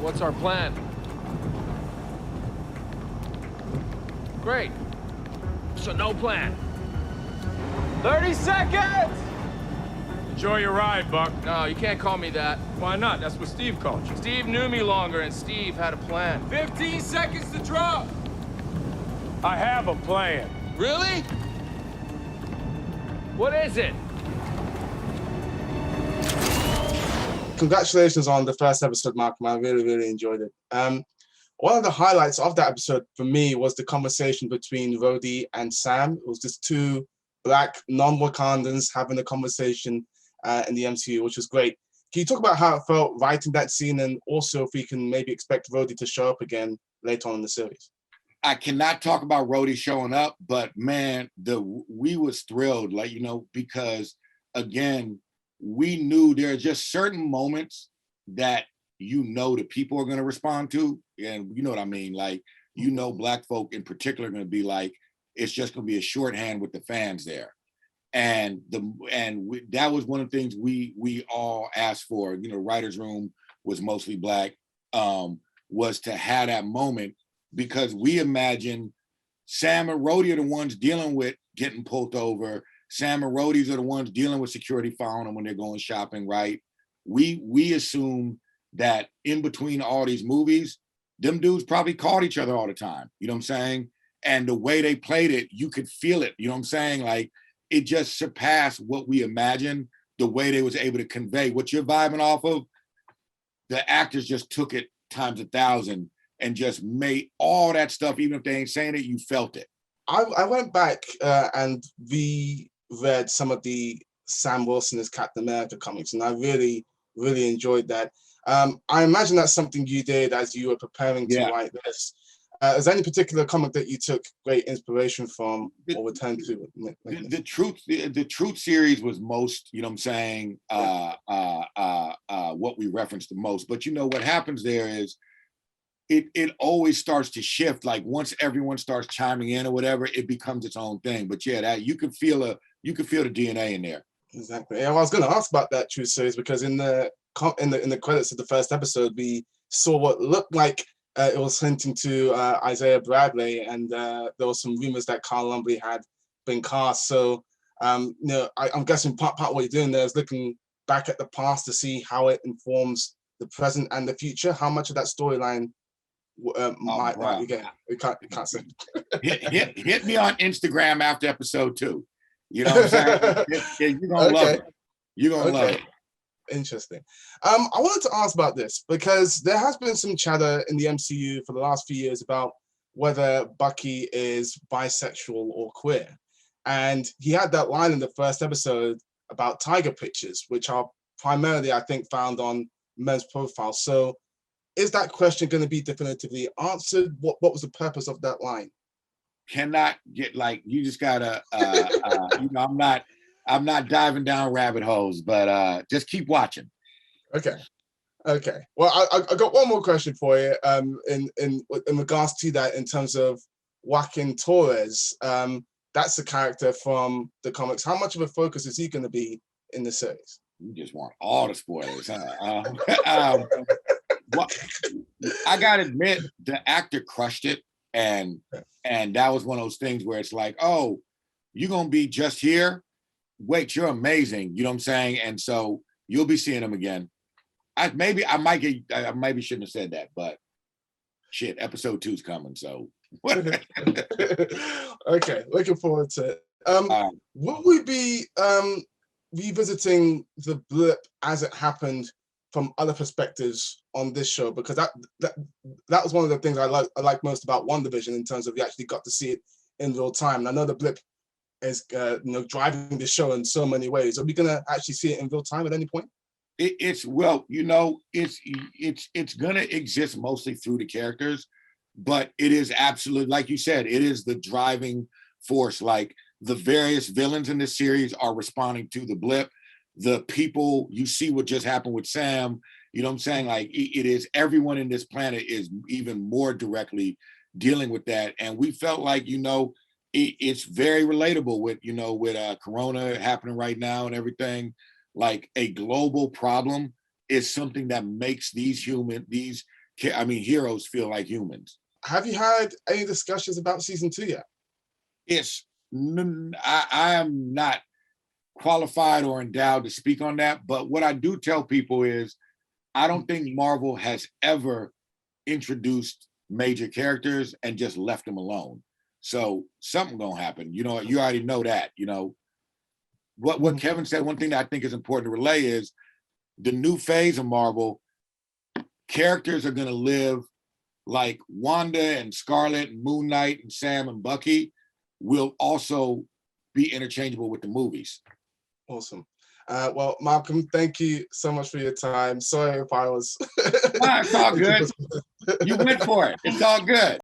what's our plan? Great. So no plan. 30 seconds! Enjoy your ride, Buck. No, you can't call me that. Why not? That's what Steve called you. Steve knew me longer, and Steve had a plan. 15 seconds to drop! I have a plan. Really? What is it? Congratulations on the first episode, Malcolm. I really, really enjoyed it. One of the highlights of that episode for me was the conversation between Rhodey and Sam. It was just two Black non-Wakandans having a conversation in the MCU, which was great. Can you talk about how it felt writing that scene, and also if we can maybe expect Rhodey to show up again later on in the series? I cannot talk about Rhodey showing up, but man, we was thrilled, like, you know, because again, we knew there are just certain moments that you know the people are going to respond to, and you know what I mean, like, you know, Black folk in particular are going to be like, it's just going to be a shorthand with the fans there, and that was one of the things we all asked for. You know, writers' room was mostly Black, was to have that moment, because we imagine Sam and Rhodey are the ones dealing with getting pulled over. Sam and Rhodey's are the ones dealing with security following them when they're going shopping, right? We assume that in between all these movies, them dudes probably called each other all the time, you know what I'm saying? And the way they played it, you could feel it, you know what I'm saying? Like, it just surpassed what we imagined, the way they was able to convey what you're vibing off of. The actors just took it times 1,000 and just made all that stuff, even if they ain't saying it, you felt it. I went back and reread some of the Sam Wilson as Captain America comics, and I really, really enjoyed that. I imagine that's something you did as you were preparing to write this. Is there any particular comic that you took great inspiration from or returned to? The Truth series was most, you know what I'm saying, what we referenced the most. But you know what happens there is it always starts to shift. Like, once everyone starts chiming in or whatever, it becomes its own thing. But yeah, that you can feel the DNA in there. Exactly. Yeah, well, I was going to ask about that Truth series, because in the credits of the first episode, we saw what looked like it was hinting to Isaiah Bradley, and there was some rumors that Carl Lumbly had been cast. So, you know, I'm guessing part of what you're doing there is looking back at the past to see how it informs the present and the future. How much of that storyline might we get? You can't say. hit me on Instagram after episode 2. You know what I'm saying? You're gonna love it. You're gonna love it. Interesting. I wanted to ask about this because there has been some chatter in the MCU for the last few years about whether Bucky is bisexual or queer. And he had that line in the first episode about tiger pictures, which are primarily, I think, found on men's profiles. So is that question going to be definitively answered? What was the purpose of that line? Cannot get, like, you just gotta, you know, I'm not diving down rabbit holes, but just keep watching. Okay. Well, I got one more question for you. In regards to that, in terms of Joaquin Torres, that's the character from the comics. How much of a focus is he going to be in the series? You just want all the spoilers, huh? Well, I gotta admit, the actor crushed it, and that was one of those things where it's like, oh, you're gonna be just here? Wait, you're amazing. You know what I'm saying? And so you'll be seeing him again. I maybe shouldn't have said that, but shit, episode 2's coming. So okay, looking forward to it. Will we be revisiting the blip as it happened from other perspectives on this show? Because that was one of the things I like most about WandaVision, in terms of you actually got to see it in real time. And I know the blip is driving the show in so many ways. Are we gonna actually see it in real time at any point? It's gonna exist mostly through the characters, but it is absolutely, like you said, it is the driving force. Like, the various villains in this series are responding to the blip. The people, you see what just happened with Sam, you know what I'm saying? Like, it is, everyone in this planet is even more directly dealing with that. And we felt like, you know, it's very relatable with, you know, with Corona happening right now and everything. Like, a global problem is something that makes these heroes feel like humans. Have you had any discussions about season 2 yet? I am not qualified or endowed to speak on that, but what I do tell people is I don't think Marvel has ever introduced major characters and just left them alone. So something gonna happen. You know, you already know that. You know, what Kevin said, one thing that I think is important to relay is the new phase of Marvel, characters are gonna live like Wanda and Scarlet and Moon Knight and Sam and Bucky will also be interchangeable with the movies. Awesome. Well, Malcolm, thank you so much for your time. Sorry if I was... It's all good. You went for it. It's all good.